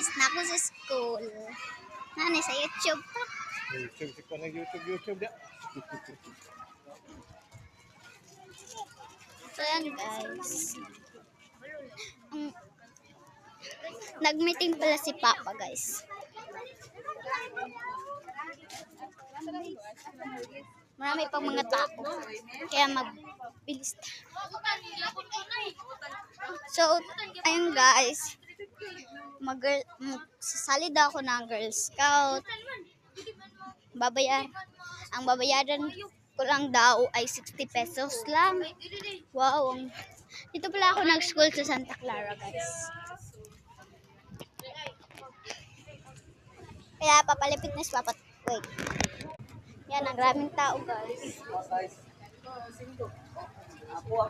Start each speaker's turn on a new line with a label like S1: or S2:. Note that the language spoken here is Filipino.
S1: guys, nako sa school. Nani sa YouTube pa.
S2: YouTube, si pa YouTube dia.
S1: So yan guys. Nag-meeting pala si Papa guys. Marami pang mga tao. Kaya magbilis na. So, ayun guys. Sasali daw ako ng Girl Scout. Ang babayaran ko lang daw ay 60 pesos lang. Wow. Dito pala ako nag-school sa Santa Clara guys. Kaya papalipit na si Papa. Wait. Yan, ang raming tao guys.
S2: Ako.